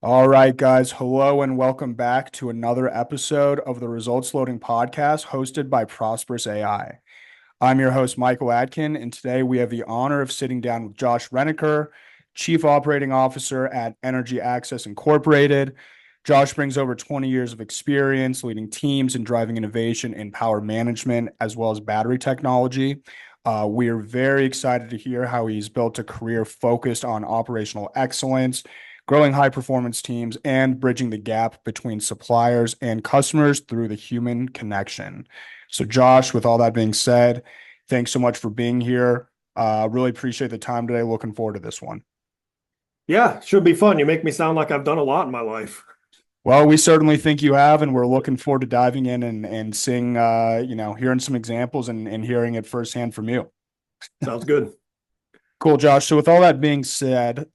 All right, guys. Hello and welcome back to another episode of the Results Loading Podcast hosted by Prosperous AI. I'm your host, Michael Atkin, and today we have the honor of sitting down with Josh Renicker, Chief Operating Officer at Energy Access Incorporated. Josh brings over 20 years of experience leading teams and driving innovation in power management as well as battery technology. We are very excited to hear how he's built a career focused on operational excellence, growing high performance teams, and bridging the gap between suppliers and customers through the human connection. So, Josh, with all that being said, thanks so much for being here. Really appreciate the time today. Looking forward to this one. Yeah, should be fun. You make me sound like I've done a lot in my life. Well, we certainly think you have, and we're looking forward to diving in and seeing, hearing some examples and hearing it firsthand from you. Sounds good. Cool, Josh. So, with all that being said,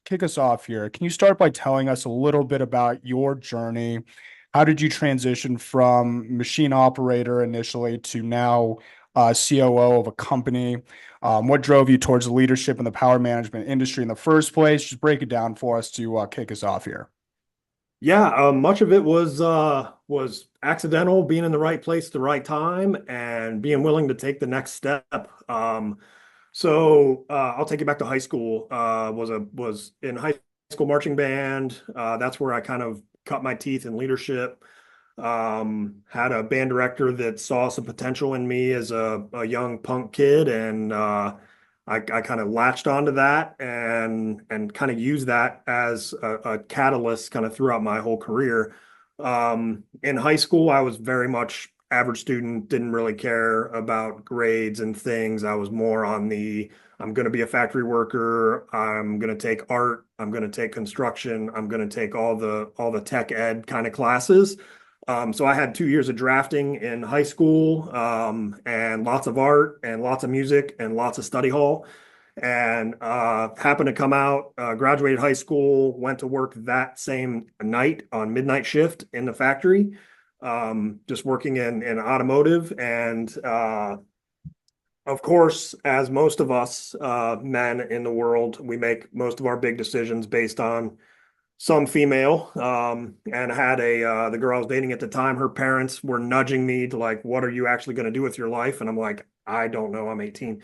kick us off here. Can you start by telling us a little bit about your journey? How did you transition from machine operator initially to now COO of a company? What drove you towards leadership in the power management industry in the first place? Just break it down for us to kick us off here. Yeah, much of it was accidental, being in the right place at the right time, and being willing to take the next step. I'll take you back to high school. Was in high school marching band. That's where I kind of cut my teeth in leadership. Had a band director that saw some potential in me as a young punk kid, and I kind of latched onto that and kind of used that as a catalyst kind of throughout my whole career. In high school, I was very much average student, didn't really care about grades and things. I was more on I'm going to be a factory worker. I'm going to take art. I'm going to take construction. I'm going to take all the tech ed kind of classes. So I had 2 years of drafting in high school, and lots of art and lots of music and lots of study hall. And happened to come out, graduated high school, went to work that same night on midnight shift in the factory, just working in automotive. And of course, as most of us men in the world, we make most of our big decisions based on some female, and had the girl I was dating at the time, her parents were nudging me to like, what are you actually going to do with your life? And I'm like, I don't know, I'm 18.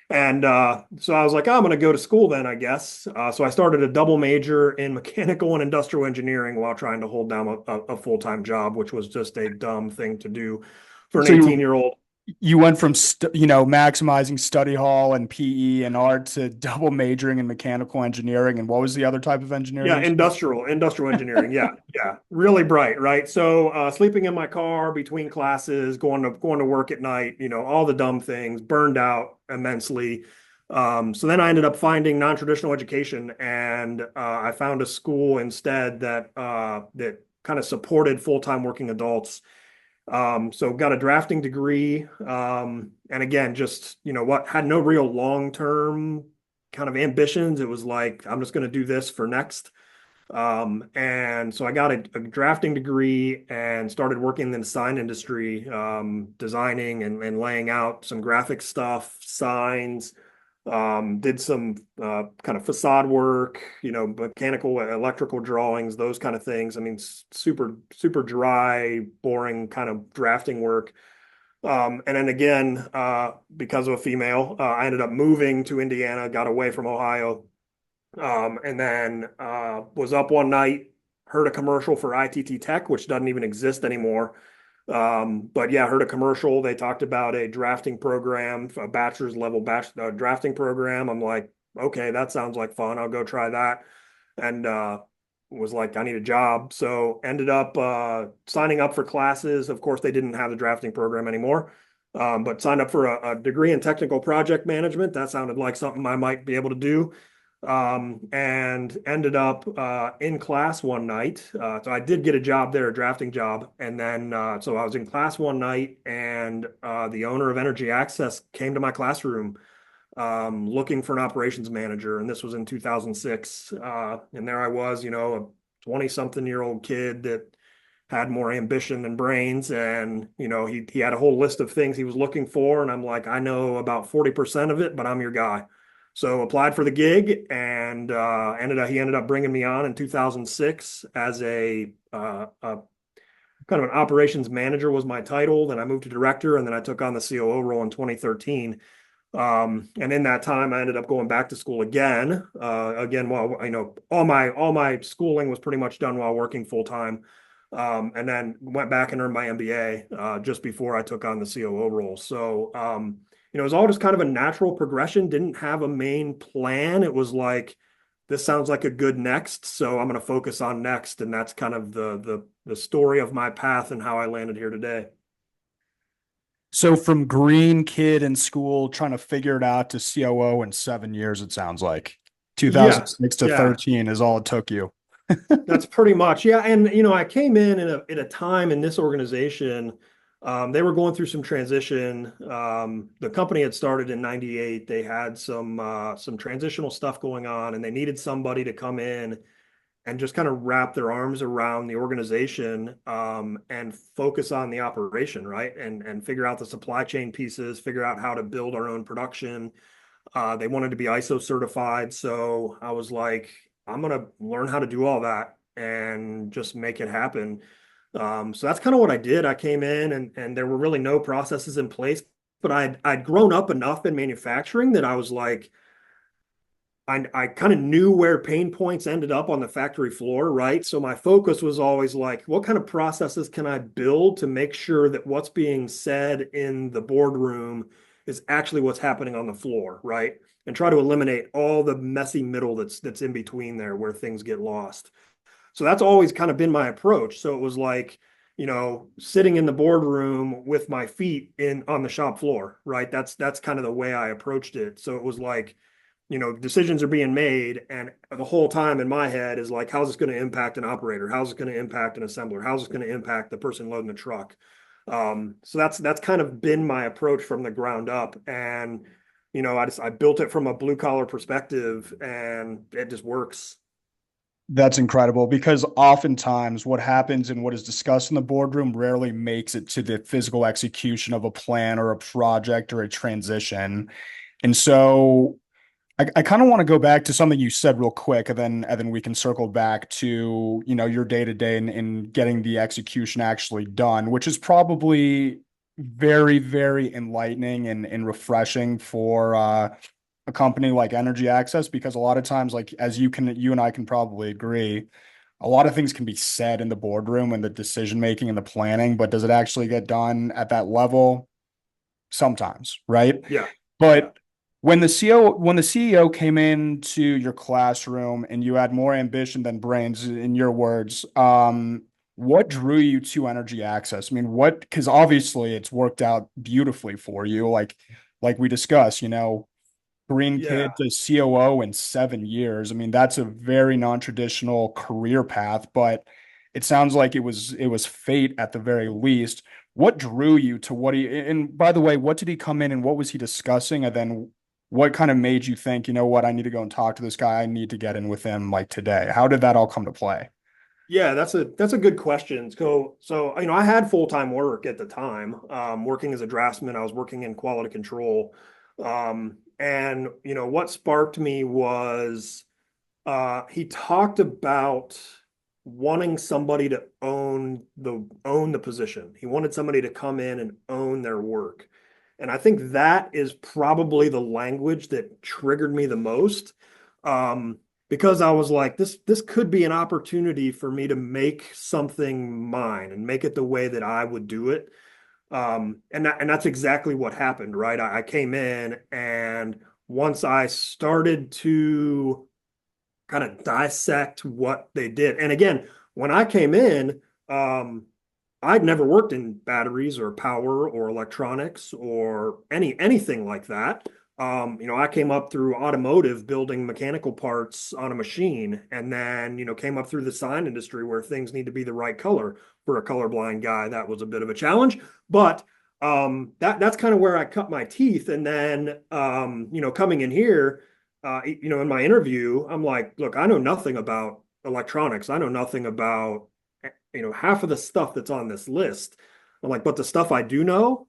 And so I was like, oh, I'm going to go to school then, I guess. So I started a double major in mechanical and industrial engineering while trying to hold down a full-time job, which was just a dumb thing to do for an So 18-year-old. you went from maximizing study hall and PE and art to double majoring in mechanical engineering. And what was the other type of engineering Yeah, you said? industrial engineering. Yeah, yeah, really bright, right? So sleeping in my car between classes, going to work at night, all the dumb things, burned out immensely. So then I ended up finding non-traditional education, and I found a school instead that kind of supported full-time working adults. So got a drafting degree, and again, just what had no real long-term kind of ambitions. It was like, I'm just going to do this for next. And so I got a drafting degree and started working in the design industry, designing and laying out some graphic stuff, signs, did some kind of facade work, mechanical, electrical drawings, those kind of things. I mean, super, super dry, boring kind of drafting work. And then again, because of a female, I ended up moving to Indiana, got away from Ohio, and then was up one night, heard a commercial for ITT Tech, which doesn't even exist anymore. But yeah, heard a commercial. They talked about a drafting program, a bachelor's level drafting program. I'm like, okay, that sounds like fun. I'll go try that. And was like, I need a job. So ended up signing up for classes. Of course, they didn't have the drafting program anymore. But signed up for a degree in technical project management. That sounded like something I might be able to do, and ended up in class one night. So I did get a job there, a drafting job. And then so I was in class one night, and the owner of Energy Access came to my classroom looking for an operations manager. And this was in 2006. And there I was, a 20-something-year-old kid that had more ambition than brains. And, he had a whole list of things he was looking for. And I'm like, I know about 40% of it, but I'm your guy. So applied for the gig and he ended up bringing me on in 2006 as a kind of an operations manager was my title. Then I moved to director, and then I took on the COO role in 2013. And in that time, I ended up going back to school again. While all my schooling was pretty much done while working full time, and then went back and earned my MBA just before I took on the COO role. So it was all just kind of a natural progression. Didn't have a main plan. It was like, this sounds like a good next, so I'm going to focus on next, and that's kind of the story of my path and how I landed here today. So from green kid in school trying to figure it out to COO in 7 years, it sounds like Yes, 2006 to yeah, 13 is all it took you. that's pretty much, yeah. And I came in a time in this organization, they were going through some transition. The company had started in '98. They had some transitional stuff going on, and they needed somebody to come in and just kind of wrap their arms around the organization, and focus on the operation, right? And figure out the supply chain pieces, figure out how to build our own production. They wanted to be ISO certified. So I was like, I'm going to learn how to do all that and just make it happen. So that's kind of what I did. I came in and there were really no processes in place, but I'd grown up enough in manufacturing that I was like, I kind of knew where pain points ended up on the factory floor, right? So my focus was always like, what kind of processes can I build to make sure that what's being said in the boardroom is actually what's happening on the floor, right? And try to eliminate all the messy middle that's in between there where things get lost. So that's always kind of been my approach. So it was like, sitting in the boardroom with my feet in on the shop floor, right? That's kind of the way I approached it. So it was like, decisions are being made, and the whole time in my head is like, how's this going to impact an operator? How's it going to impact an assembler? How's it going to impact the person loading the truck? So that's kind of been my approach from the ground up, and I built it from a blue collar perspective, and it just works. That's incredible because oftentimes what happens and what is discussed in the boardroom rarely makes it to the physical execution of a plan or a project or a transition. And so I kind of want to go back to something you said real quick, and then we can circle back to, your day to day and getting the execution actually done, which is probably very, very enlightening and refreshing for a company like Energy Access, because a lot of times, like as you and I can probably agree, a lot of things can be said in the boardroom and the decision making and the planning, but does it actually get done at that level? Sometimes, right? Yeah, yeah, But when the CEO came into your classroom and you had more ambition than brains, in your words, what drew you to Energy Access? I mean, because obviously it's worked out beautifully for you, like we discussed, green kid yeah. to COO in 7 years. I mean, that's a very non-traditional career path, but it sounds like it was fate at the very least. What drew you to what he, and by the way, what did he come in and what was he discussing? And then what kind of made you think, you know what, I need to go and talk to this guy. I need to get in with him like today. How did that all come to play? Yeah, that's a good question. So I had full-time work at the time, working as a draftsman. I was working in quality control. And what sparked me was he talked about wanting somebody to own the position. He wanted somebody to come in and own their work. And I think that is probably the language that triggered me the most. Um, because I was like, this could be an opportunity for me to make something mine and make it the way that I would do it. And that's exactly what happened, right? I came in, and once I started to kind of dissect what they did, and again, when I came in, I'd never worked in batteries or power or electronics or anything like that. I came up through automotive building mechanical parts on a machine, and then, came up through the sign industry where things need to be the right color. For a colorblind guy, that was a bit of a challenge, but that's kind of where I cut my teeth. And then, coming in here, in my interview, I'm like, look, I know nothing about electronics. I know nothing about half of the stuff that's on this list. I'm like, but the stuff I do know,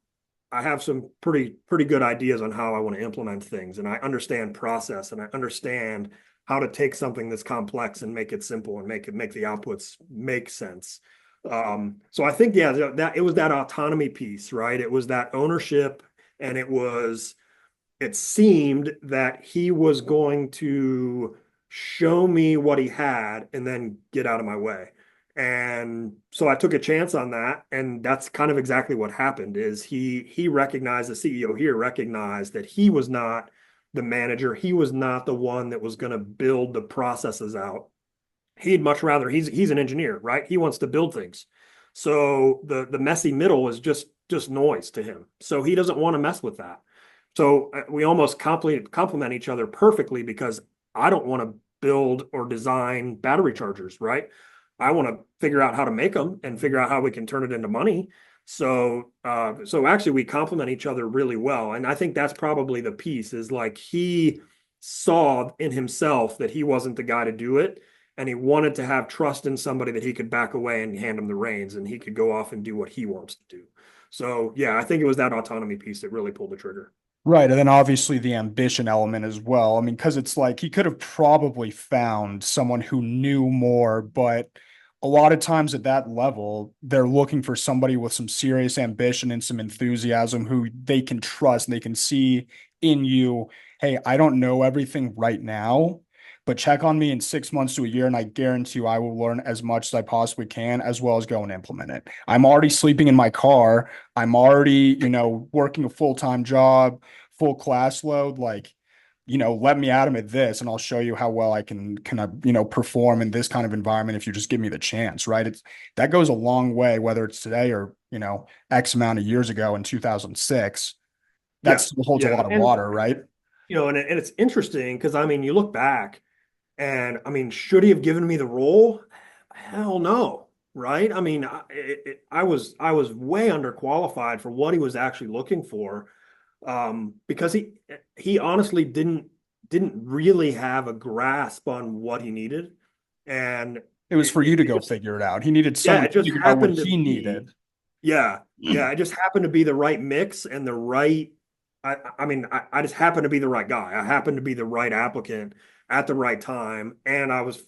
I have some pretty good ideas on how I want to implement things, and I understand process, and I understand how to take something that's complex and make it simple and make the outputs make sense. So I think, yeah, that it was that autonomy piece, right? It was that ownership, and it seemed that he was going to show me what he had and then get out of my way. And so I took a chance on that, and that's kind of exactly what happened. Is he recognized, the CEO here recognized that he was not the manager, he was not the one that was going to build the processes out. He'd much rather, he's an engineer, right? He wants to build things. So the messy middle is just noise to him. So he doesn't want to mess with that. So we almost complement each other perfectly, because I don't want to build or design battery chargers, right? I want to figure out how to make them and figure out how we can turn it into money. So actually we complement each other really well. And I think that's probably the piece, is like he saw in himself that he wasn't the guy to do it. And he wanted to have trust in somebody that he could back away and hand him the reins, and he could go off and do what he wants to do. So yeah, I think it was that autonomy piece that really pulled the trigger. Right. And then obviously the ambition element as well. I mean, because it's like he could have probably found someone who knew more, but a lot of times at that level, they're looking for somebody with some serious ambition and some enthusiasm who they can trust and they can see in you. Hey, I don't know everything right now, but check on me in 6 months to a year, and I guarantee you I will learn as much as I possibly can, as well as go and implement it. I'm already sleeping in my car. I'm already, working a full-time job, full class load. Like, let me at him at this, and I'll show you how well I can kind of, perform in this kind of environment if you just give me the chance, right? That goes a long way, whether it's today or, X amount of years ago in 2006. That Yeah, still holds a yeah, lot of and water, right? and it's interesting because I mean, you look back, and I mean, should he have given me the role? Hell no, right? I mean, I was way underqualified for what he was actually looking for, because he honestly didn't really have a grasp on what he needed, and It was for you to it go just, figure it out. He needed yeah, someone it to just figure out what happened to he be. needed. Yeah, it just happened to be the right mix and the right. I mean, I just happened to be the right guy. I happened to be the right applicant at the right time, and I was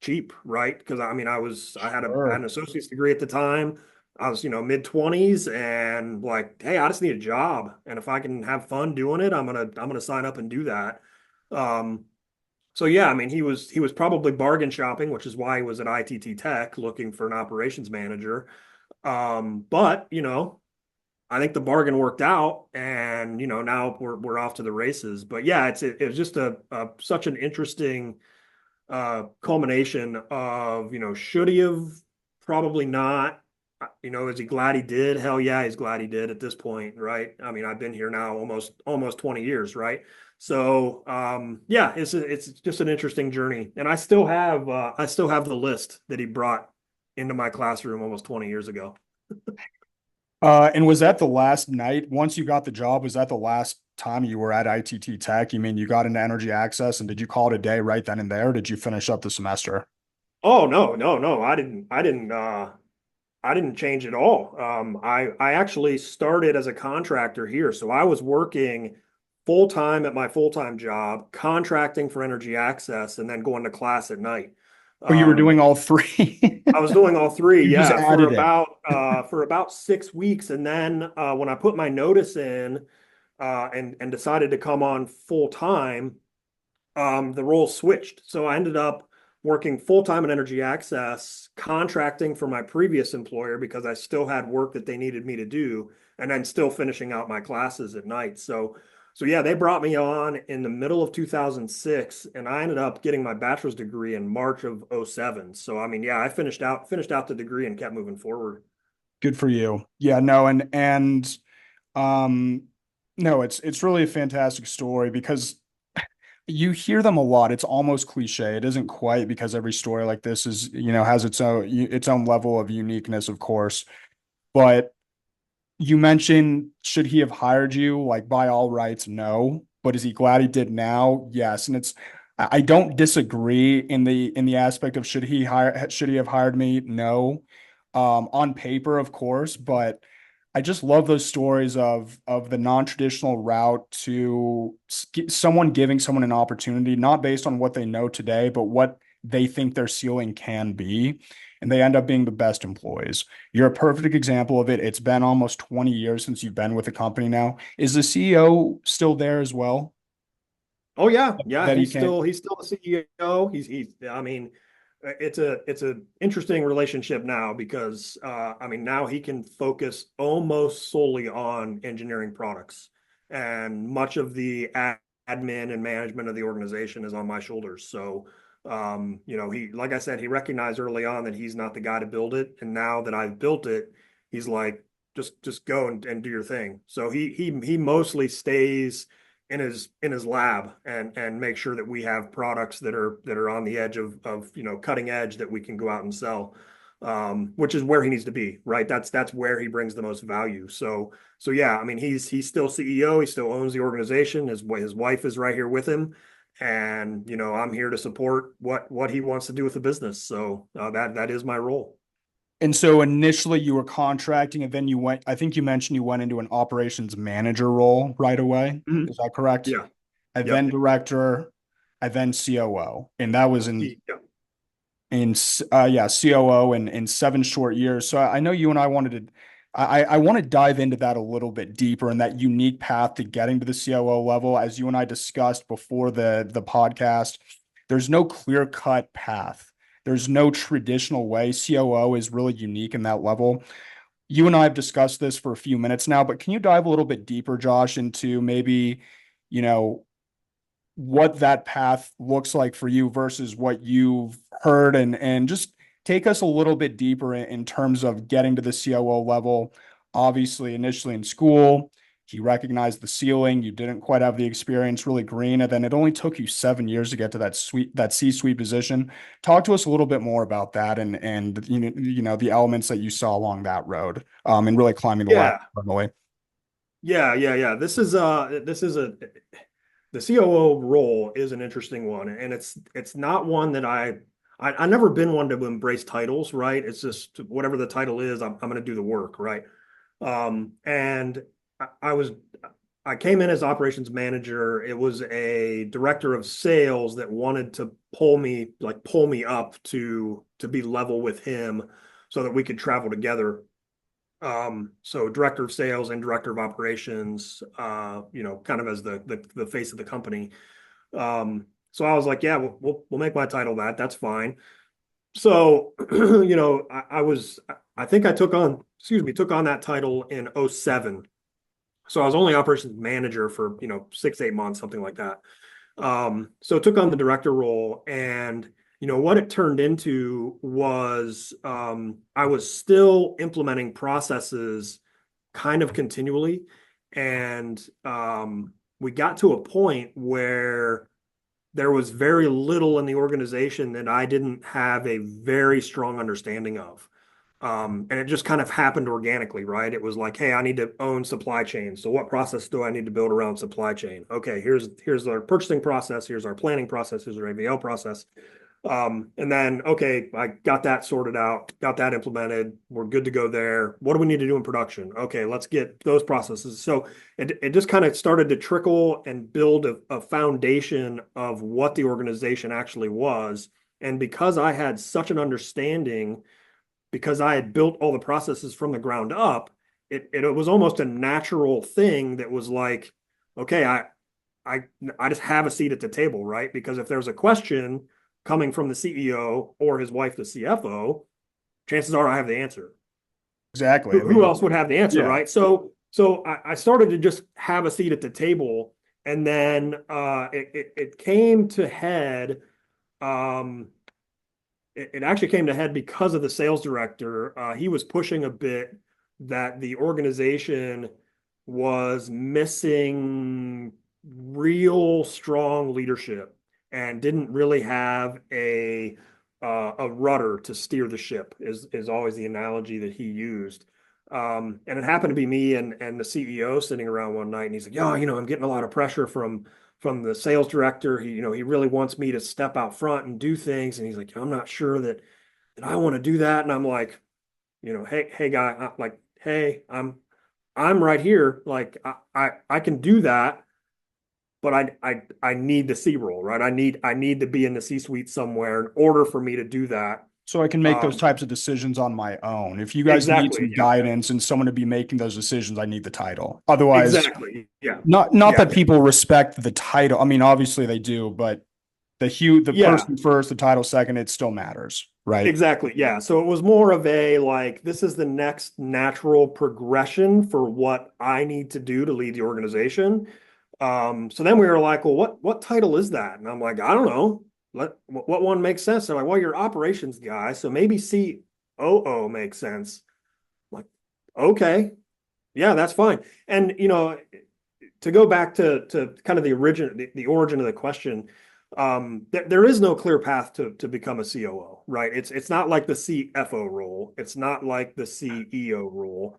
cheap, right? Because I mean, I had Sure. an associate's degree at the time. I was, mid-20s, and like, hey, I just need a job, and if I can have fun doing it, I'm gonna sign up and do that. Um, so yeah, I mean, he was probably bargain shopping, which is why he was at ITT Tech looking for an operations manager. But I think the bargain worked out, and now we're off to the races. But yeah, it was just a such an interesting culmination of, should he have? Probably not. Is he glad he did? Hell yeah, he's glad he did at this point, right? I mean, I've been here now almost 20 years, right? So yeah, it's just an interesting journey, and I still have the list that he brought into my classroom almost 20 years ago. And was that the last night, once you got the job, was that the last time you were at ITT Tech? You mean you got into energy access, and did you call it a day right then and there? Or did you finish up the semester? Oh no, no, no. I didn't change at all. I actually started as a contractor here. So I was working full time at my full time job, contracting for energy access, and then going to class at night. Oh, you were Um, doing all three. I was doing all three, You just yeah, added it. for about 6 weeks, and then when I put my notice in, and decided to come on full time, the role switched. So I ended up working full time in energy access, contracting for my previous employer because I still had work that they needed me to do, and then still finishing out my classes at night. So yeah, they brought me on in the middle of 2006, and I ended up getting my bachelor's degree in March of '07. So I mean, yeah, I finished out the degree and kept moving forward. Good for you. Yeah, no, and um no, it's really a fantastic story because you hear them a lot. It's almost cliche. It isn't quite, because every story like this is, has its own level of uniqueness, of course. But you mentioned, should he have hired you? Like, by all rights, no. But is he glad he did now? Yes. And I don't disagree in the aspect of should he have hired me? No. On paper, of course, but I just love those stories of the non-traditional route to someone giving someone an opportunity, not based on what they know today, but what they think their ceiling can be, and they end up being the best employees. You're a perfect example of it. It's been almost 20 years since you've been with the company now. Is the CEO still there as well? Oh yeah, yeah, That he can. he's still the CEO. He's I mean, it's a interesting relationship now because I mean now he can focus almost solely on engineering products, and much of the admin and management of the organization is on my shoulders. So he, like I said, he recognized early on that he's not the guy to build it, and now that I've built it, he's like, just go and do your thing. So he mostly stays in his lab and make sure that we have products that are on the edge of cutting edge that we can go out and sell, which is where he needs to be, right? That's where he brings the most value. So yeah, I mean he's still CEO, he still owns the organization. His wife is right here with him, and I'm here to support what he wants to do with the business. So that is my role. And so initially you were contracting, and then I think you mentioned you went into an operations manager role right away. Mhm. Is that correct? Yeah. And then Yep. director, and then COO. And that was Yeah. yeah, COO in 7 short years. So I know you and I wanted to, I want to dive into that a little bit deeper and that unique path to getting to the COO level. As you and I discussed before the podcast, there's no clear cut path. There's no traditional way. COO is really unique in that level. You and I have discussed this for a few minutes now, but can you dive a little bit deeper, Josh, into maybe, you know, what that path looks like for you versus what you've heard, and just take us a little bit deeper in terms of getting to the COO level. Obviously, initially in school, he recognized the ceiling. You didn't quite have the experience, really green, and then it only took you 7 years to get to that C-suite position. Talk to us a little bit more about that and the elements that you saw along that road, and really climbing the ladder Yeah. firmly. Yeah. This is a the COO role is an interesting one, and it's not one that I never been one to embrace titles, right? It's just whatever the title is, I'm going to do the work, right? And I was I came in as operations manager. It was a director of sales that wanted to pull me up to be level with him so that we could travel together. So director of sales and director of operations, kind of as the face of the company. So I was like, yeah, we'll make my title that. That's fine. So, I think I took on that title in '07. So I was only operations manager for, 6, 8 months, something like that. So took on the director role, and what it turned into was I was still implementing processes kind of continually, and we got to a point where there was very little in the organization that I didn't have a very strong understanding of. And it just kind of happened organically, right? It was like, hey, I need to own supply chain. So what process do I need to build around supply chain? Okay, here's our purchasing process, here's our planning process, here's our AVL process. And then, okay, I got that sorted out, got that implemented. We're good to go there. What do we need to do in production? Okay, let's get those processes. So it just kind of started to trickle and build a foundation of what the organization actually was. And because I had such an understanding, because I had built all the processes from the ground up, it was almost a natural thing that was like, okay, I I just have a seat at the table, right? Because if there's a question coming from the CEO or his wife, the CFO, chances are I have the answer. Exactly. Who, I who mean, else would have the answer, yeah, right? So I started to just have a seat at the table, and then it came to head. Um, it actually came to head because of the sales director. He was pushing a bit that the organization was missing real strong leadership and didn't really have a rudder to steer the ship is always the analogy that he used. And it happened to be me and the CEO sitting around one night, and he's like, "Yeah, I'm getting a lot of pressure from the sales director. He really wants me to step out front and do things." And he's like, "I'm not sure that I want to do that." And I'm like, hey guy, I'm like, hey, I'm right here. Like I can do that, but I need the C role, right? I need to be in the C-suite somewhere in order for me to do that. So I can make those Um, types of decisions on my own. If you guys need exactly. some Yep. guidance and someone to be making those decisions, I need the title. Otherwise, Exactly. Yeah. not Yeah. that people respect the title. I mean, obviously they do, but the Yeah. person first, the title second, it still matters, right? Exactly. Yeah. So it was more of a like, this is the next natural progression for what I need to do to lead the organization. So then we were like, well, what title is that? And I'm like, I don't know. What one makes sense? They're like, well, you're operations guy, so maybe COO makes sense. I'm like, okay, yeah, that's fine. And to go back to kind of the origin of the question, there is no clear path to become a COO, right? It's not like the CFO role. It's not like the CEO role.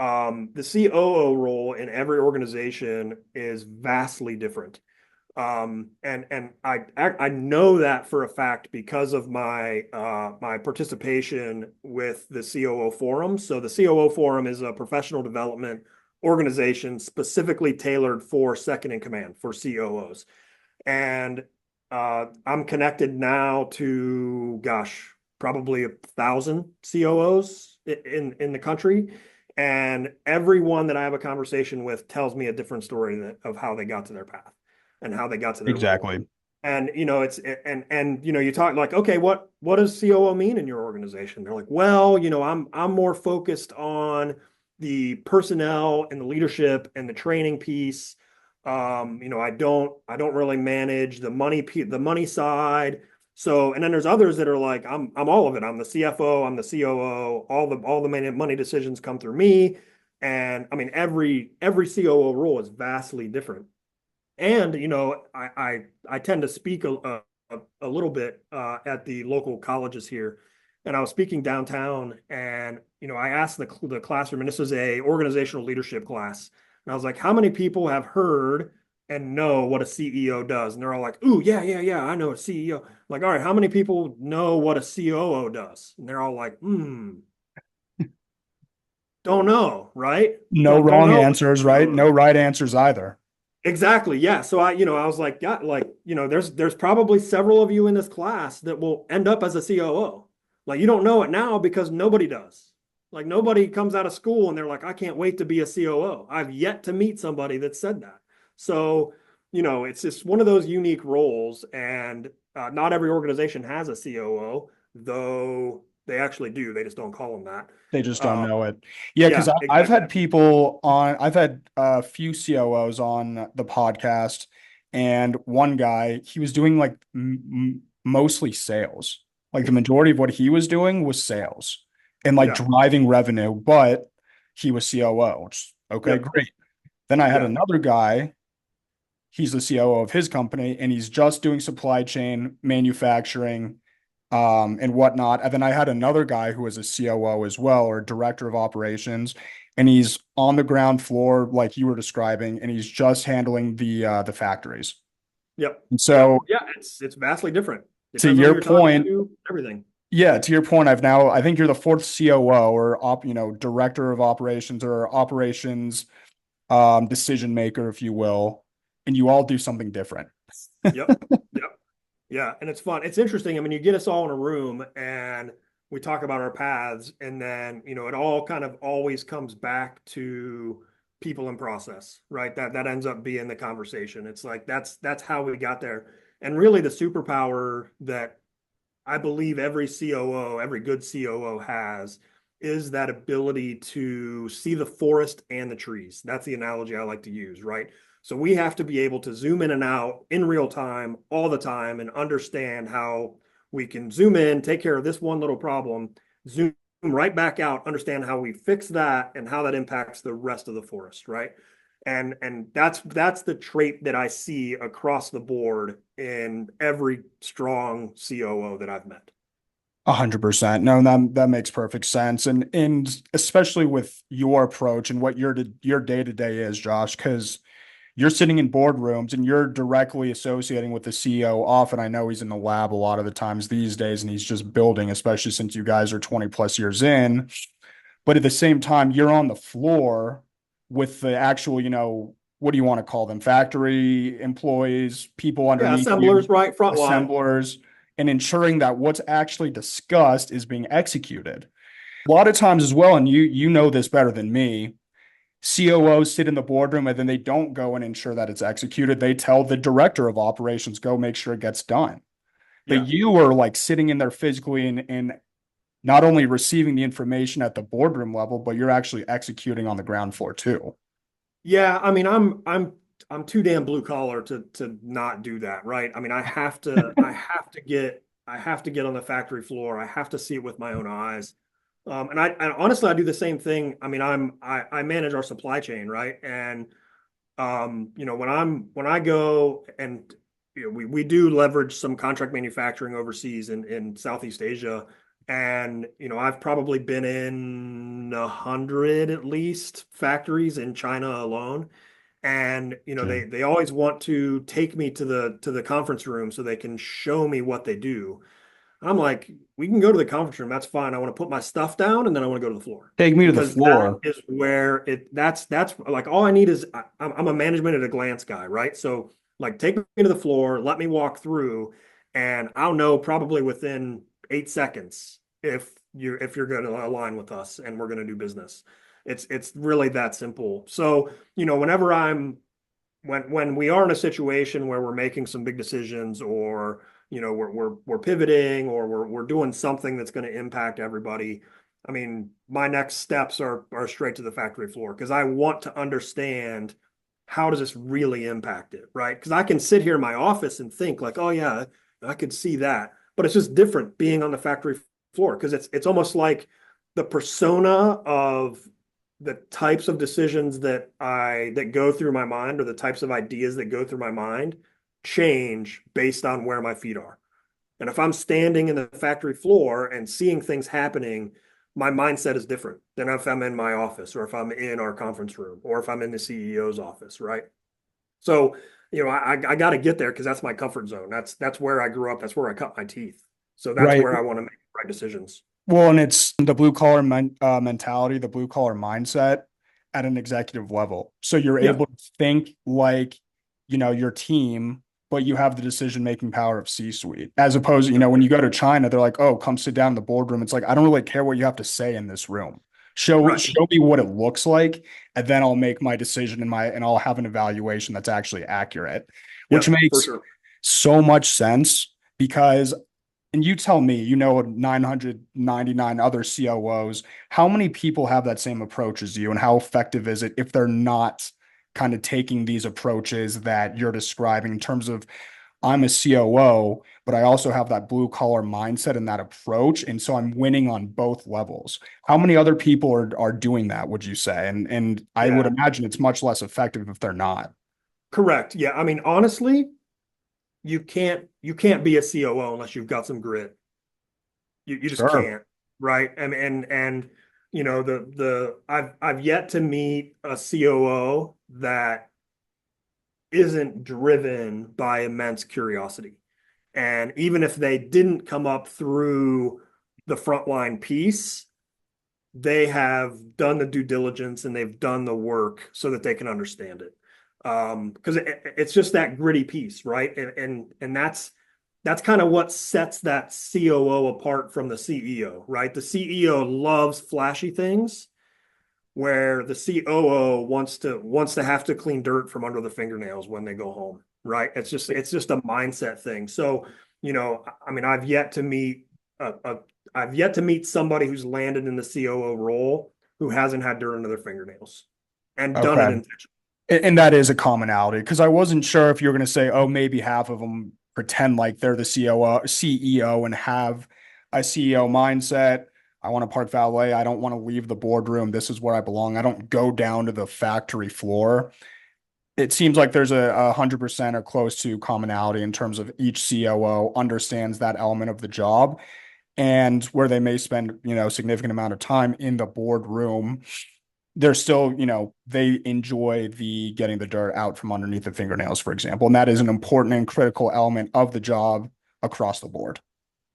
The COO role in every organization is vastly different. And I know that for a fact because of my participation with the COO Forum. So the COO Forum is a professional development organization specifically tailored for second in command for COOs. And I'm connected now to, gosh, probably 1,000 COOs in the country. And everyone that I have a conversation with tells me a different story of how they got to their path and how they got to their role. Exactly. And it's and you talk like, okay, what does COO mean in your organization? They're like, well, I'm more focused on the personnel and the leadership and the training piece. I don't really manage the money side. So, and then there's others that are like, I'm all of it. I'm the CFO, I'm the COO, all the money decisions come through me. And I mean, every COO role is vastly different. And I tend to speak a little bit at the local colleges here, and I was speaking downtown, and I asked the classroom, and this is a organizational leadership class, and I was like, how many people have heard and know what a CEO does? And they're all like, ooh, yeah, yeah, yeah, I know a CEO. I'm like, all right, how many people know what a COO does? And they're all like, don't know, right? No Don't wrong know what answers, a right? COO No does. right answers either. Exactly. Yeah. So I was like, yeah, like, there's probably several of you in this class that will end up as a COO. Like you don't know it now because nobody does. Like nobody comes out of school and they're like, I can't wait to be a COO. I've yet to meet somebody that said that. So, it's just one of those unique roles, and not every organization has a COO, though they actually do. They just don't call them that. They just don't Um, know it. Yeah, because yeah, I've exactly. had people on, I've had a few COOs on the podcast, and one guy, he was doing like mostly sales. Like the majority of what he was doing was sales and like Yeah. driving revenue, but he was COO, which, okay, Yep. great. Then I had Yeah. another guy, he's the COO of his company, and he's just doing supply chain, manufacturing, and whatnot. And then I had another guy who was a COO as well, or director of operations, and he's on the ground floor like you were describing, and he's just handling the factories. Yep. And Yep. so Yeah. It's vastly different. to Depends on who your you're talking point, to, everything. yeah, to your point, I think you're the fourth COO or director of operations or operations decision maker, if you will, and you all do something different. Yep. Yep. Yeah. And it's fun. It's interesting. I mean, you get us all in a room and we talk about our paths, and then, it all kind of always comes back to people and process, right? That ends up being the conversation. It's like that's how we got there. And really the superpower that I believe every COO, every good COO has is that ability to see the forest and the trees. That's the analogy I like to use, right? So we have to be able to zoom in and out in real time all the time and understand how we can zoom in, take care of this one little problem, zoom right back out, understand how we fix that and how that impacts the rest of the forest, right? And that's the trait that I see across the board in every strong COO that I've met. 100%. No, that makes perfect sense. And especially with your approach and what your day-to-day is, Josh, because you're sitting in boardrooms and you're directly associating with the CEO. Often I know he's in the lab a lot of the times these days and he's just building, especially since you guys are 20 plus years in. But at the same time, you're on the floor with the actual, what do you want to call them? Factory employees, people Yeah, underneath assemblers, you, right? Front line. assemblers, and ensuring that what's actually discussed is being executed. A lot of times as well, and you know this better than me, COOs sit in the boardroom and then they don't go and ensure that it's executed. They tell the director of operations, go make sure it gets done. But Yeah. you are like sitting in there physically and not only receiving the information at the boardroom level, but you're actually executing on the ground floor too. Yeah, I mean, I'm too damn blue collar to not do that, right? I mean, I have to get on the factory floor. I have to see it with my own eyes. And honestly, I do the same thing. I mean, I manage our supply chain, right? And when I go and we do leverage some contract manufacturing overseas in Southeast Asia. And I've probably been in 100 at least factories in China alone. And Okay. they always want to take me to the conference room so they can show me what they do. I'm like, we can go to the conference room. That's fine. I want to put my stuff down and then I want to go to the floor Take me to the because that floor. is where that's like all I need is I'm a management at a glance guy, right? So like take me to the floor, let me walk through, and I'll know probably within 8 seconds if you're going to align with us and we're going to do business. It's really that simple. So, whenever when we are in a situation where we're making some big decisions or we're pivoting or we're doing something that's going to impact everybody. I mean, my next steps are straight to the factory floor because I want to understand how does this really impact it, right? Because I can sit here in my office and think like, oh yeah, I could see that, but it's just different being on the factory floor because it's almost like the persona of the types of decisions that go through my mind or the types of ideas that go through my mind change based on where my feet are. And if I'm standing in the factory floor and seeing things happening, my mindset is different than if I'm in my office or if I'm in our conference room or if I'm in the CEO's office, right? So, I got to get there because that's my comfort zone. That's where I grew up. That's where I cut my teeth. So that's Right. where I want to make the right decisions. Well, and it's the blue collar mentality, the blue collar mindset at an executive level. So you're Yeah. able to think like, your team, but you have the decision making power of C suite. As opposed, when you go to China, they're like, oh, come sit down in the boardroom. It's like, I don't really care what you have to say in this room. Show Right. show me what it looks like, and then I'll make my decision and I'll have an evaluation that's actually accurate, which Yep. For makes sure. so much sense because and you tell me, 999 other COOs, how many people have that same approach as you, and how effective is it if they're not kind of taking these approaches that you're describing in terms of I'm a COO, but I also have that blue collar mindset and that approach. And so I'm winning on both levels. How many other people are doing that, would you say? And I would Yeah. imagine it's much less effective if they're not. Correct. Yeah. I mean, honestly, you can't be a COO unless you've got some grit. You just Sure. can't, right? And I've yet to meet a COO that isn't driven by immense curiosity. And even if they didn't come up through the frontline piece, they have done the due diligence and they've done the work so that they can understand it. Because it's just that gritty piece, right? And that's kind of what sets that COO apart from the CEO, right? The CEO loves flashy things, where the COO wants to have to clean dirt from under the fingernails when they go home, right? It's just a mindset thing. So, I mean, a, a I've yet to meet somebody who's landed in the COO role who hasn't had dirt under their fingernails and done it Okay. intentionally. And that is a commonality because I wasn't sure if you were going to say, oh, maybe half of them pretend like they're the CEO and have a CEO mindset. I want to park valet. I don't want to leave the boardroom. This is where I belong. I don't go down to the factory floor. It seems like there's a 100% or close to commonality in terms of each COO understands that element of the job and where they may spend, significant amount of time in the boardroom they're still, they enjoy the getting the dirt out from underneath the fingernails, for example. And that is an important and critical element of the job across the board.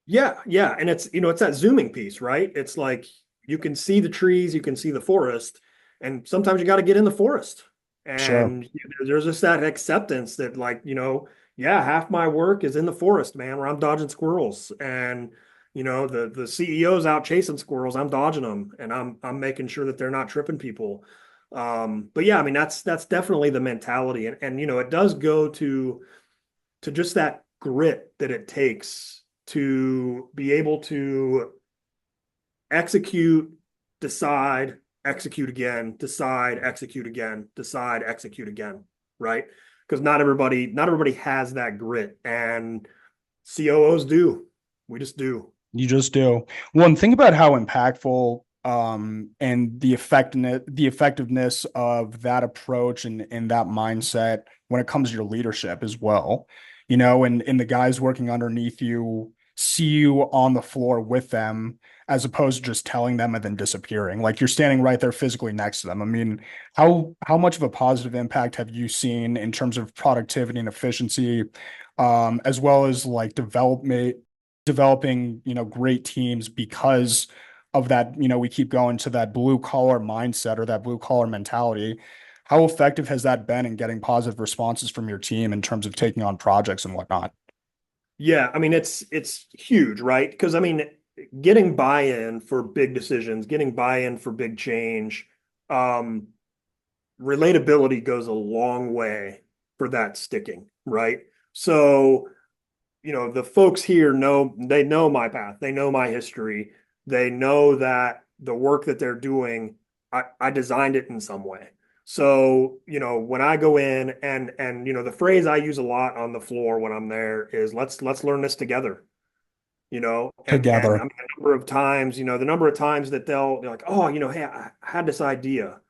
Yeah, yeah, and it's that zooming piece, right? It's like you can see the trees, you can see the forest, And sometimes you got to get in the forest. Sure. And there's just that acceptance that, like, yeah, half my work is in the forest, man, where I'm dodging squirrels. And, the CEO's out chasing squirrels. I'm dodging them, and I'm making sure that they're not tripping people. But yeah, I mean, that's definitely the mentality. And it does go to just that grit that it takes to be able to execute, decide, execute again, decide, execute again, decide, execute again, right? Because not everybody has that grit, and COOs do. We just do. You just do. One thing about how impactful and the effectiveness of that approach and that mindset when it comes to your leadership as well. And the guys working underneath you see you on the floor with them as opposed to just telling them and then disappearing. Like you're standing right there physically next to them. I mean, how much of a positive impact have you seen in terms of productivity and efficiency, as well as like developing, great teams because of that, we keep going to that blue collar mindset or that blue collar mentality. How effective has that been in getting positive responses from your team in terms of taking on projects and whatnot? Yeah, I mean it's huge, right? Because I mean, getting buy-in for big decisions, getting buy-in for big change, um, relatability goes a long way for that sticking, right? So, the folks here they know my path, they know my history, they know that the work that they're doing, I designed it in some way. So, when I go in and the phrase I use a lot on the floor when I'm there is let's learn this together. And I Together. mean, the number of times that they're like, oh, hey, I had this idea.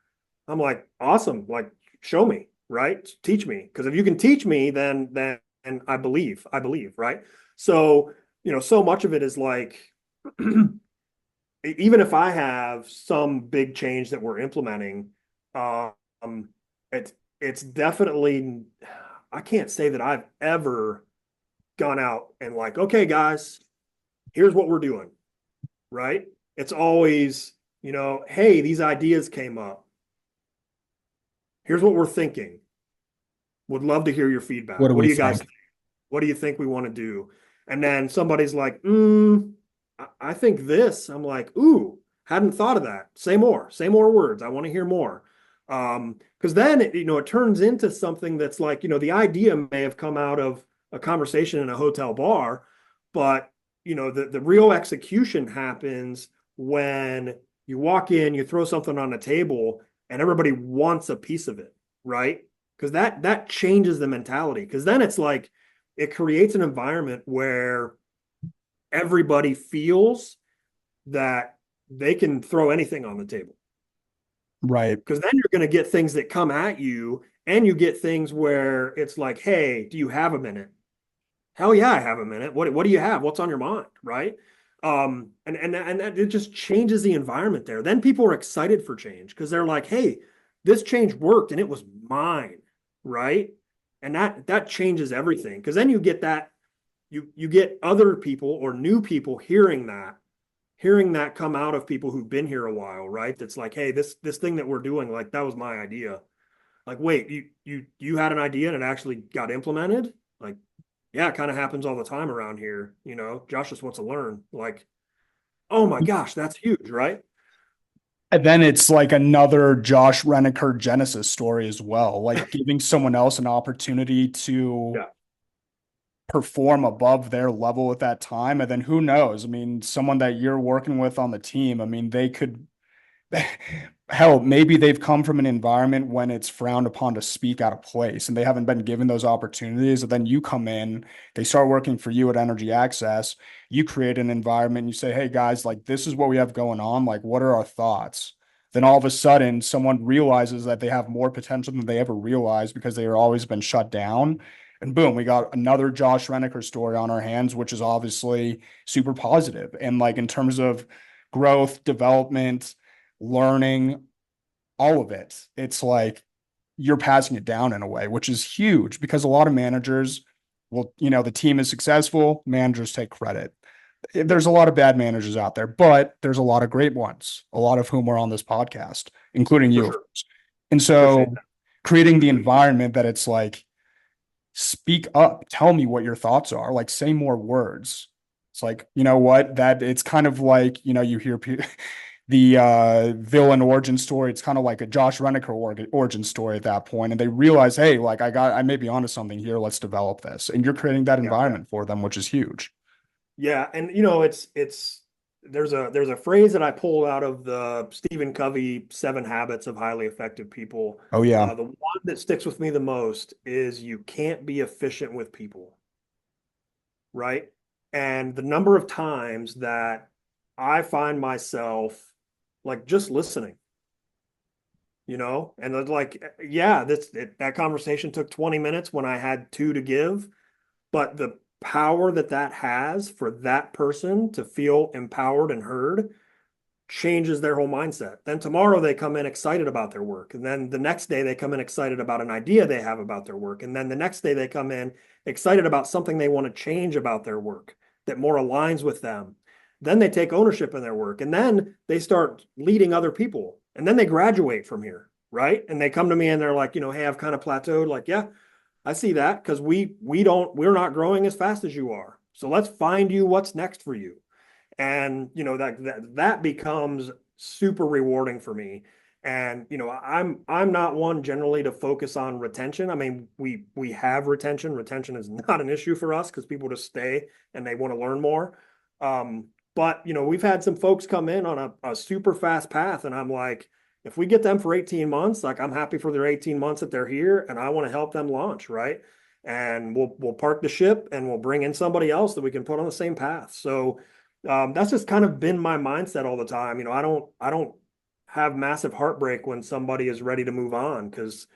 I'm like, awesome. Like, show me, right? Teach me. Because if you can teach me, then and I believe, right? So, so much of it is like, even if I have some big change that we're implementing, um, it's definitely, I can't say that I've ever gone out and like, okay, guys, here's what we're doing, right? It's always, hey, these ideas came up. Here's what we're thinking. Would love to hear your What feedback. do What we do you guys think? think? What do you think we want to do? And then somebody's like, I think this. I'm like, ooh, hadn't thought of that. Say more words. I want to hear more. Because then it turns into something that's like, the idea may have come out of a conversation in a hotel bar, but the real execution happens when you walk in, you throw something on the table, and everybody wants a piece of it, right? Because that changes the mentality. Because then it's like it creates an environment where everybody feels that they can throw anything on the table. Right. Because then you're going to get things that come at you, and you get things where it's like, hey, do you have a minute? Hell yeah, I have a minute. What do you have? What's on your mind? Right. And that it just changes the environment there. Then people are excited for change because they're like, hey, this change worked and it was mine. Right. And that changes everything. Because then you get that, you get other people or new people hearing that come out of people who've been here a while, right? That's like, hey, this thing that we're doing, like that was my idea. Like, wait, you had an idea and it actually got implemented? Like, yeah, it kind of happens all the time around here. Josh just wants to learn. Like, oh my gosh, that's huge, right? And then it's like another Josh Renicker Genesis story as well, like giving someone else an opportunity to Yeah. perform above their level at that time. And then who knows? I mean, someone that you're working with on the team, I mean, they could, hell, maybe they've come from an environment when it's frowned upon to speak out of place and they haven't been given those opportunities. And then you come in, they start working for you at Energy Access, you create an environment, you say, hey guys, like this is what we have going on. Like, what are our thoughts? Then all of a sudden, someone realizes that they have more potential than they ever realized because they are always been shut down. And boom, we got another Josh Renicker story on our hands, which is obviously super positive. And like in terms of growth, development, learning, all of it. It's like you're passing it down in a way, which is huge because a lot of managers will, the team is successful, managers take credit. Yep, there's a lot of bad managers out there, but there's a lot of great ones, a lot of whom are on this podcast, including for you, of sure. course. And Appreciate so creating the environment that it's like, speak up, tell me what your thoughts are, like say more words. It's like, you know what, that it's kind of like, you hear the villain origin story. It's kind of like a Josh Renicker origin story at that point, and they realize, hey, like I may be onto something here. Let's develop this, and you're creating that that. environment for them, which is huge. Yeah, and it's there's a phrase that I pulled out of the Stephen Covey Seven Habits of Highly Effective People. Oh yeah, The one that sticks with me the most is you can't be efficient with people, right? And the number of times that I find myself like just listening, and it's like, yeah, that conversation took 20 minutes when I had two to give. But the power that that has for that person to feel empowered and heard changes their whole mindset. Then tomorrow they come in excited about their work. And then the next day they come in excited about an idea they have about their work. And then the next day they come in excited about something they want to change about their work that more aligns with them. Then they take ownership in their work. And then they start leading other people. And then they graduate from here, right? And they come to me and they're like, hey, I've kind of plateaued. Like, yeah, I see that because we're not growing as fast as you are. So let's find you what's next for you. And that becomes super rewarding for me. And I'm not one generally to focus on retention. I mean, we have retention. Retention is not an issue for us because people just stay and they want to learn more. But we've had some folks come in on a super fast path, and I'm like, if we get them for 18 months, like I'm happy for their 18 months that they're here, and I want to help them launch, right? And we'll park the ship and we'll bring in somebody else that we can put on the same path. So that's just kind of been my mindset all the time. I don't have massive heartbreak when somebody is ready to move on because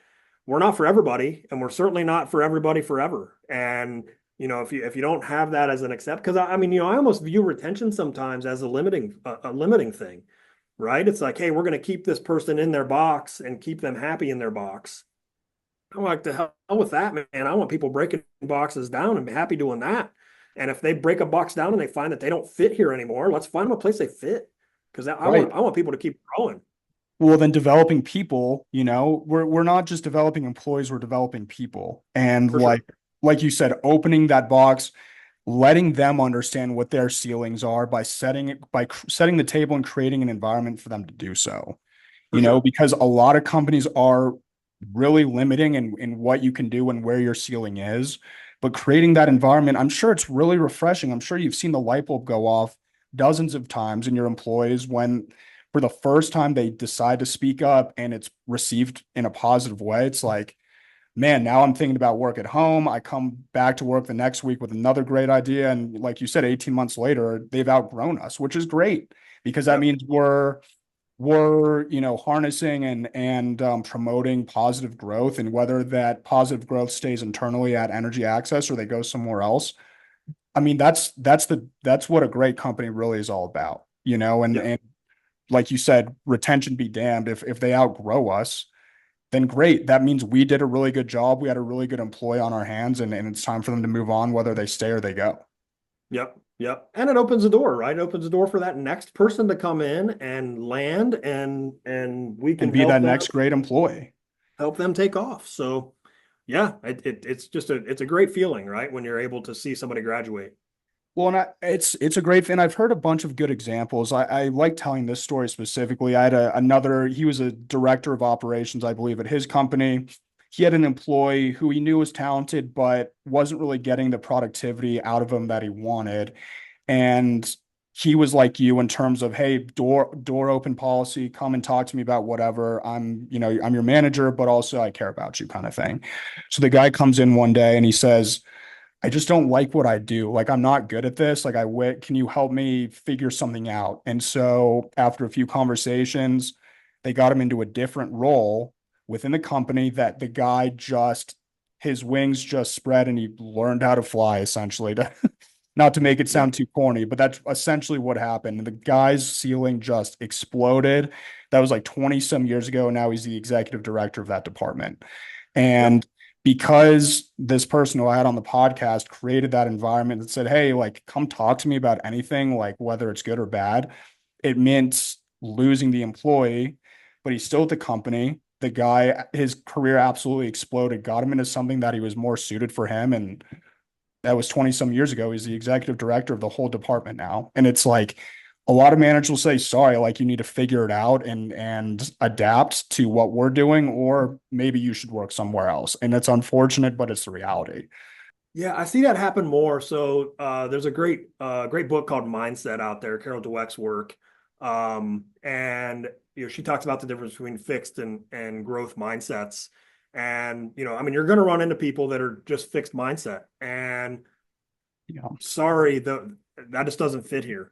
we're not for everybody, and we're certainly not for everybody forever. And if you don't have that as an accept, because I mean, I almost view retention sometimes as a limiting thing, right? It's like, hey, we're going to keep this person in their box and keep them happy in their box. I'm like, the hell with that, man. I want people breaking boxes down and be happy doing that. And if they break a box down and they find that they don't fit here anymore, let's find them a place they fit. Because I right. want I want people to keep growing. Well, then developing people, we're not just developing employees, we're developing people. And For sure. like you said, opening that box, letting them understand what their ceilings are by setting the table and creating an environment for them to do so. For sure. Because a lot of companies are really limiting in what you can do and where your ceiling is. But creating that environment, I'm sure it's really refreshing. I'm sure you've seen the light bulb go off dozens of times in your employees when, for the first time, they decide to speak up and it's received in a positive way. It's like, man, now I'm thinking about work at home. I come back to work the next week with another great idea. And like you said, 18 months later, they've outgrown us, which is great because that Yep. means we're harnessing and promoting positive growth, and whether that positive growth stays internally at Energy Access or they go somewhere else. I mean, that's what a great company really is all about, and Yep. and like you said, retention be damned. If they outgrow us, then great. That means we did a really good job. We had a really good employee on our hands, and it's time for them to move on, whether they stay or they go. Yep. Yep. And it opens the door, right? It opens the door for that next person to come in and land, and we And can be help that them next great employee. take off. So yeah, it's a great feeling, right? When you're able to see somebody graduate. Well, and it's a great thing. I've heard a bunch of good examples. I like telling this story specifically. I had another. He was a director of operations, I believe, at his company. He had an employee who he knew was talented, but wasn't really getting the productivity out of him that he wanted. And he was like you in terms of, hey, door open policy, come and talk to me about whatever. I'm your manager, but also I care about you, kind of thing. So the guy comes in one day and he says, I just don't like what I do. Like, I'm not good at this. Like, can you help me figure something out? And so after a few conversations, they got him into a different role within the company that the guy just, his wings just spread and he learned how to fly essentially to, not to make it Yeah. sound too corny, but that's essentially what happened. And the guy's ceiling just exploded. That was like 20 some years ago. And now he's the executive director of that department. Yep. And because this person who I had on the podcast created that environment that said, hey, like, come talk to me about anything, like whether it's good or bad, it meant losing the employee, but he's still at the company. The guy, his career absolutely exploded, got him into something that he was more suited for him. And that was 20 some years ago. He's the executive director of the whole department now. And it's like a lot of managers will say, sorry, like you need to figure it out and adapt to what we're doing, or maybe you should work somewhere else. And it's unfortunate, but it's the reality. Yeah, I see that happen more. So there's a great book called Mindset out there, Carol Dweck's work. And she talks about the difference between fixed and growth mindsets. And I mean, you're going to run into people that are just fixed mindset. And Yeah. sorry, that just doesn't fit here,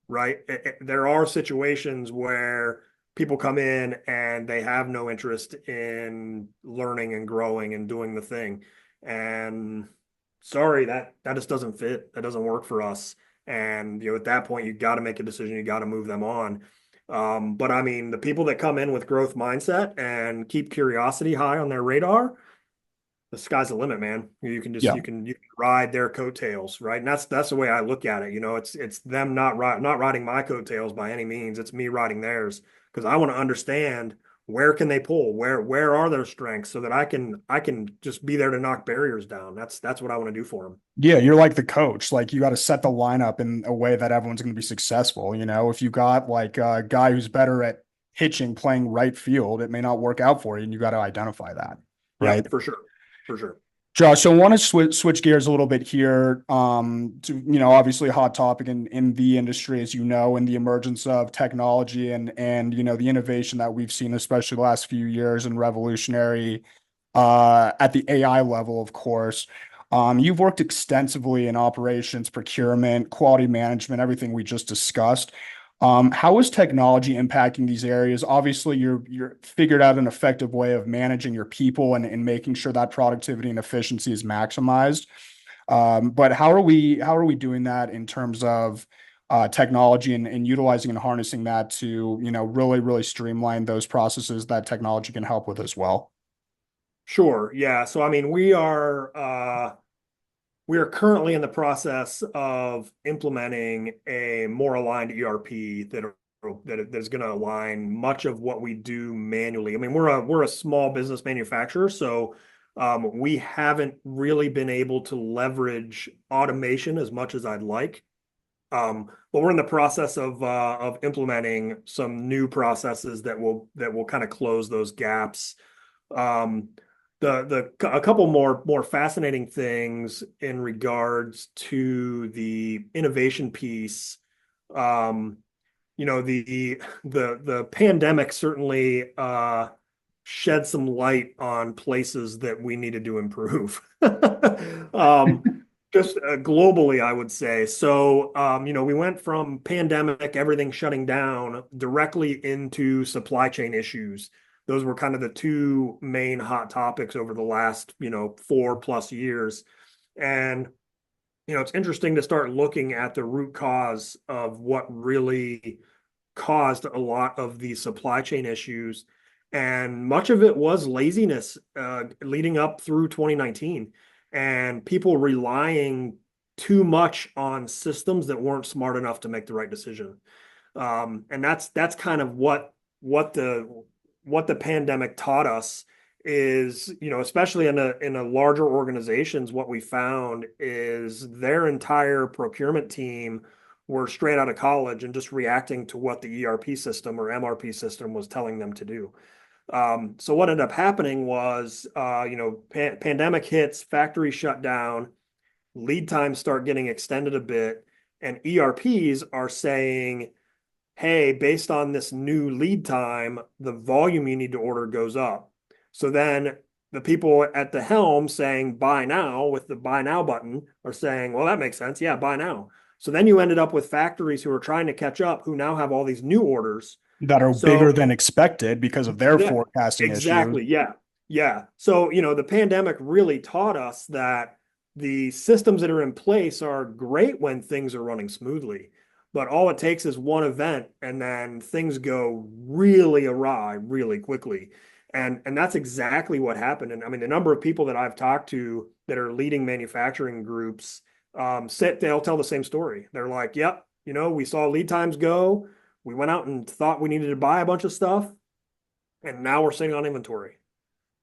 right? There are situations where people come in and they have no interest in learning and growing and doing the thing. And sorry, that just doesn't fit. That doesn't work for us. And at that point, you got to make a decision. You got to move them on. But I mean, the people that come in with growth mindset and keep curiosity high on their radar, the sky's the limit, man. You can just Yeah. you can ride their coattails, right? And that's the way I look at it. It's them not riding my coattails by any means. It's me riding theirs because I want to understand where can they pull, where are their strengths, so that I can just be there to knock barriers down. That's what I want to do for them. Yeah, you're like the coach. Like you got to set the lineup in a way that everyone's going to be successful. If you got like a guy who's better at pitching, playing right field, it may not work out for you, and you got to identify that, Yeah, right? for sure, for sure. Josh, so I want to switch gears a little bit here. Obviously a hot topic in the industry, as you know, and the emergence of technology and the innovation that we've seen, especially the last few years, and revolutionary at the AI level, of course. You've worked extensively in operations, procurement, quality management, everything we just discussed. How is technology impacting these areas? Obviously, you're figured out an effective way of managing your people and making sure that productivity and efficiency is maximized. But how are we doing that in terms of technology and utilizing and harnessing that to really streamline those processes that technology can help with as well? Sure. Yeah. So I mean, we are currently in the process of implementing a more aligned ERP that is going to align much of what we do manually. I mean, we're a small business manufacturer, so we haven't really been able to leverage automation as much as I'd like. But we're in the process of implementing some new processes that will kind of close those gaps. Um, a couple more fascinating things in regards to the innovation piece. The pandemic certainly shed some light on places that we needed to improve. Just globally, I would say. So, we went from pandemic, everything shutting down, directly into supply chain issues. Those were kind of the two main hot topics over the last, 4+ years. And, it's interesting to start looking at the root cause of what really caused a lot of the supply chain issues. And much of it was laziness leading up through 2019 and people relying too much on systems that weren't smart enough to make the right decision. And that's kind of what the pandemic taught us is, especially in a larger organizations, what we found is their entire procurement team were straight out of college and just reacting to what the ERP system or MRP system was telling them to do. So what ended up happening was, pandemic hits, factories shut down, lead times start getting extended a bit, and ERPs are saying, hey, based on this new lead time, the volume you need to order goes up. So then the people at the helm saying buy now with the buy now button are saying, well, that makes sense. Yeah, buy now. So then you ended up with factories who are trying to catch up, who now have all these new orders. That are So bigger than expected because of their yeah, forecasting issues. exactly. Yeah. Yeah. So, the pandemic really taught us that the systems that are in place are great when things are running smoothly, but all it takes is one event and then things go really awry really quickly. And that's exactly what happened. And I mean, the number of people that I've talked to that are leading manufacturing groups, they'll tell the same story. They're like, yep, we saw lead times go. We went out and thought we needed to buy a bunch of stuff, and now we're sitting on inventory.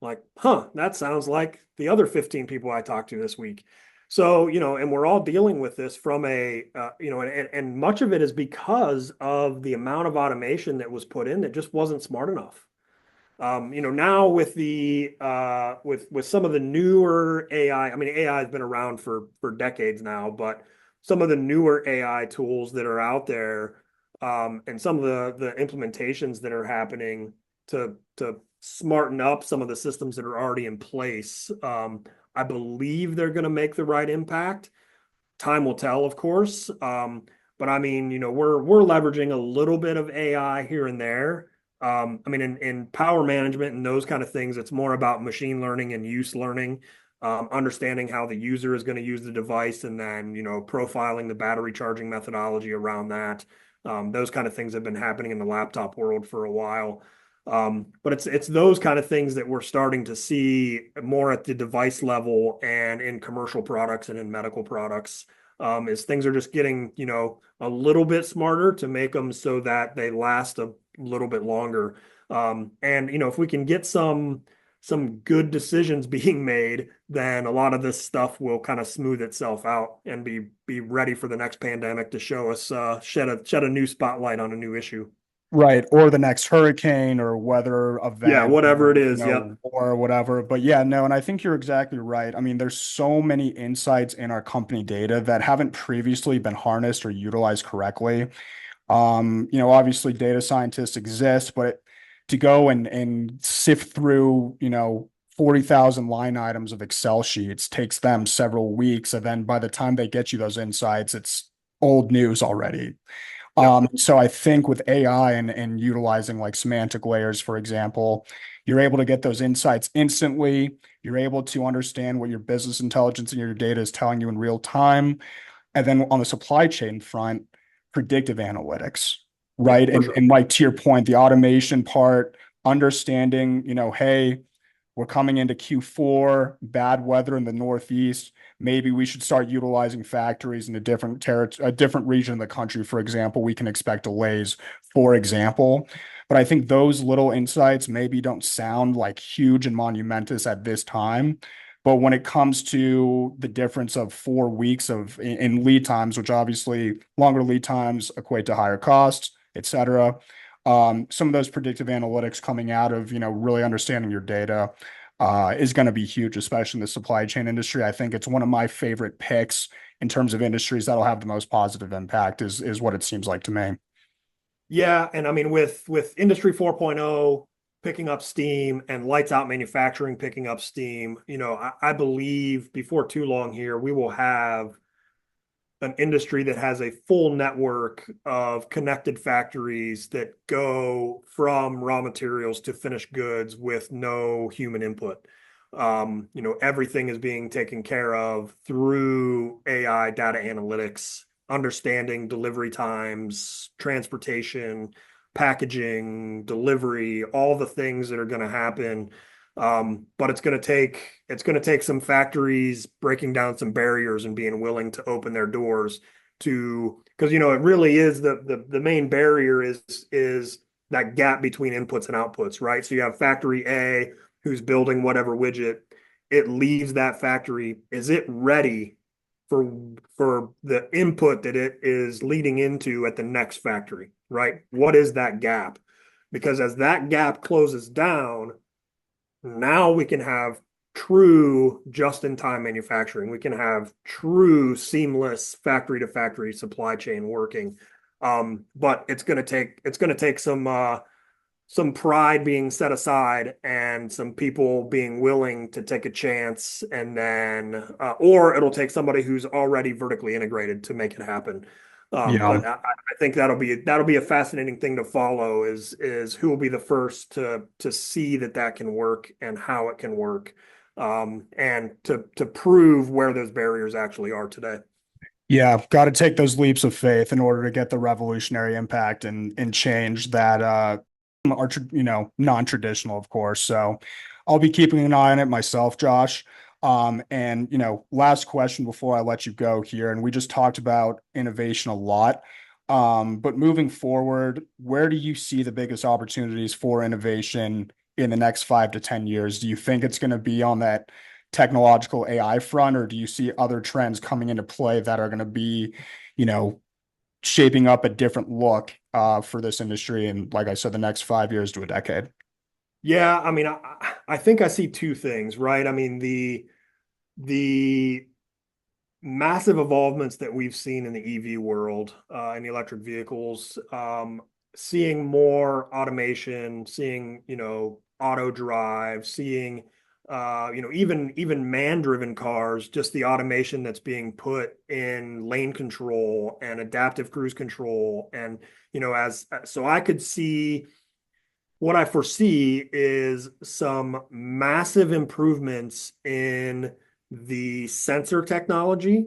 Like, huh, that sounds like the other 15 people I talked to this week. So, and we're all dealing with this from and much of it is because of the amount of automation that was put in that just wasn't smart enough. Now with with some of the newer AI, I mean, AI has been around for decades now, but some of the newer AI tools that are out there, and some of the implementations that are happening to smarten up some of the systems that are already in place, I believe they're going to make the right impact. Time will tell, of course. But I mean, we're leveraging a little bit of AI here and there. I mean, in power management and those kind of things, it's more about machine learning and use learning, understanding how the user is going to use the device, and then profiling the battery charging methodology around that. Those kind of things have been happening in the laptop world for a while. But it's those kind of things that we're starting to see more at the device level and in commercial products and in medical products, as things are just getting, a little bit smarter to make them so that they last a little bit longer. And if we can get some good decisions being made, then a lot of this stuff will kind of smooth itself out and be ready for the next pandemic to show us shed a new spotlight on a new issue. Right. Or the next hurricane or weather Yeah, event whatever it or, is. Yep. or whatever. But yeah, no, and I think you're exactly right. I mean, there's so many insights in our company data that haven't previously been harnessed or utilized correctly. Obviously data scientists exist, but to go and sift through, 40,000 line items of Excel sheets takes them several weeks. And then by the time they get you those insights, it's old news already. Yep. So I think with AI and utilizing like semantic layers, for example, you're able to get those insights instantly. You're able to understand what your business intelligence and your data is telling you in real time. And then on the supply chain front, predictive analytics, Yep, right? for And sure. and like to your point, the automation part, understanding, hey, we're coming into Q4, bad weather in the Northeast. Maybe we should start utilizing factories in a different region of the country. For example, we can expect delays, for example. But I think those little insights maybe don't sound like huge and monumentous at this time. But when it comes to the difference of 4 weeks in lead times, which obviously longer lead times equate to higher costs, et cetera, some of those predictive analytics coming out of, really understanding your data is going to be huge, especially in the supply chain industry. I think it's one of my favorite picks in terms of industries that'll have the most positive impact is what it seems like to me. Yeah, and I mean with Industry 4.0 picking up steam and lights out manufacturing picking up steam, I believe before too long here we will have an industry that has a full network of connected factories that go from raw materials to finished goods with no human input. Everything is being taken care of through AI data analytics, understanding delivery times, transportation, packaging, delivery, all the things that are going to happen. But it's going to take some factories breaking down some barriers and being willing to open their doors to, because it really is the main barrier is that gap between inputs and outputs, right? So you have factory A who's building whatever widget, it leaves that factory. Is it ready for the input that it is leading into at the next factory, right? What is that gap? Because as that gap closes down, now we can have true just-in-time manufacturing. We can have true seamless factory-to-factory supply chain working. But it's going to take some pride being set aside and some people being willing to take a chance, and then or it'll take somebody who's already vertically integrated to make it happen. Yeah. But I think that'll be a fascinating thing to follow is who will be the first to see that can work and how it can work, and to prove where those barriers actually are today. Yeah, got to take those leaps of faith in order to get the revolutionary impact and change that are, non-traditional, of course. So I'll be keeping an eye on it myself, Josh. And last question before I let you go here, and we just talked about innovation a lot. But moving forward, where do you see the biggest opportunities for innovation in the next 5 to 10 years? Do you think it's going to be on that technological AI front, or do you see other trends coming into play that are going to be, you know, shaping up a different look for this industry in, like I said, the next 5 years to a decade? Yeah, I mean, I think I see two things, right? I mean, the massive evolvements that we've seen in the EV world, in the electric vehicles, seeing more automation, seeing, auto drive, seeing, even man-driven cars, just the automation that's being put in lane control and adaptive cruise control. And, so I could see what I foresee is some massive improvements in the sensor technology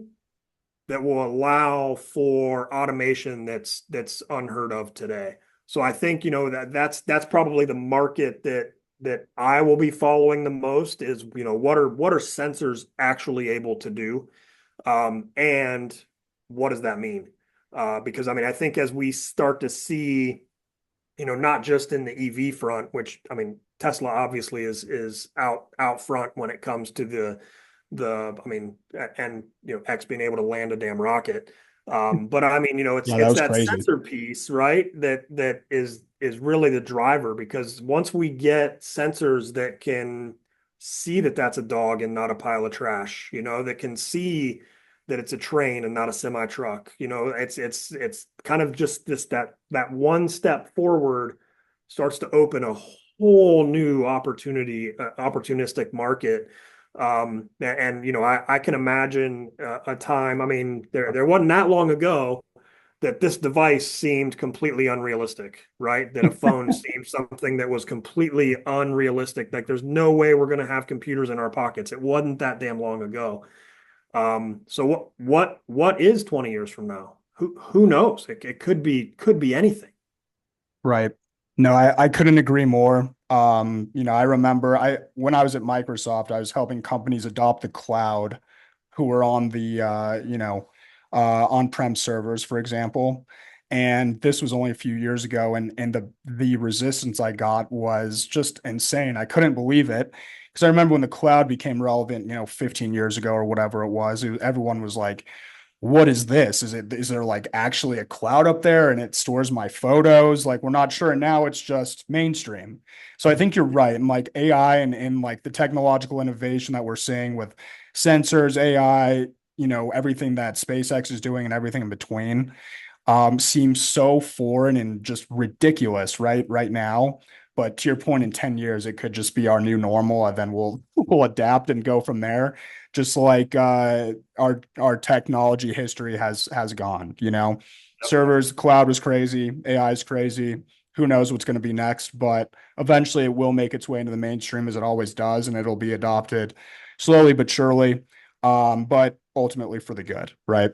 that will allow for automation that's unheard of today. So I think that's probably the market that I will be following the most is what are sensors actually able to do, and what does that mean? Because I mean I think as we start to see not just in the EV front, which I mean, Tesla obviously is out front when it comes to I mean, and X being able to land a damn rocket. But I mean, Yeah, that it's was that crazy. sensor piece, right? That is really the driver, because once we get sensors that can see that that's a dog and not a pile of trash, that can see that it's a train and not a semi truck. It's kind of just that one step forward starts to open a whole new opportunistic market. And I can imagine a time. I mean, there wasn't that long ago that this device seemed completely unrealistic, right? That a phone seemed something that was completely unrealistic. Like there's no way we're going to have computers in our pockets. It wasn't that damn long ago. So what is 20 years from now? Who knows? It could be anything. Right. No, I couldn't agree more. I remember when I was at Microsoft, I was helping companies adopt the cloud who were on the on-prem servers, for example. And this was only a few years ago, and the resistance I got was just insane. I couldn't believe it because I remember when the cloud became relevant, 15 years ago or whatever it was, everyone was like, what is this? Is there like actually a cloud up there and it stores my photos? Like we're not sure. And now it's just mainstream. So I think you're right. And like AI and like the technological innovation that we're seeing with sensors, AI, everything that SpaceX is doing and everything in between, seems so foreign and just ridiculous right now. But to your point, in 10 years, it could just be our new normal, and then we'll adapt and go from there. Just like our technology history has gone, servers, cloud was crazy, AI is crazy. Who knows what's going to be next? But eventually, it will make its way into the mainstream as it always does, and it'll be adopted slowly but surely. But ultimately for the good, right?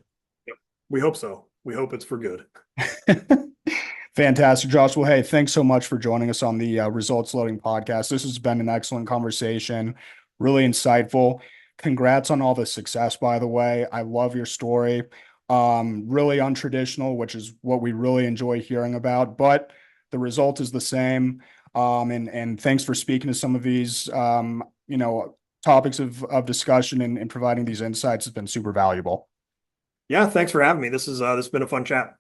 Yep. We hope so. We hope it's for good. Fantastic, Josh. Well, hey, thanks so much for joining us on the Results Loading podcast. This has been an excellent conversation, really insightful. Congrats on all the success, by the way. I love your story. Really untraditional, which is what we really enjoy hearing about, but the result is the same. And thanks for speaking to some of these, topics of discussion and providing these insights has been super valuable. Yeah, thanks for having me. This has been a fun chat.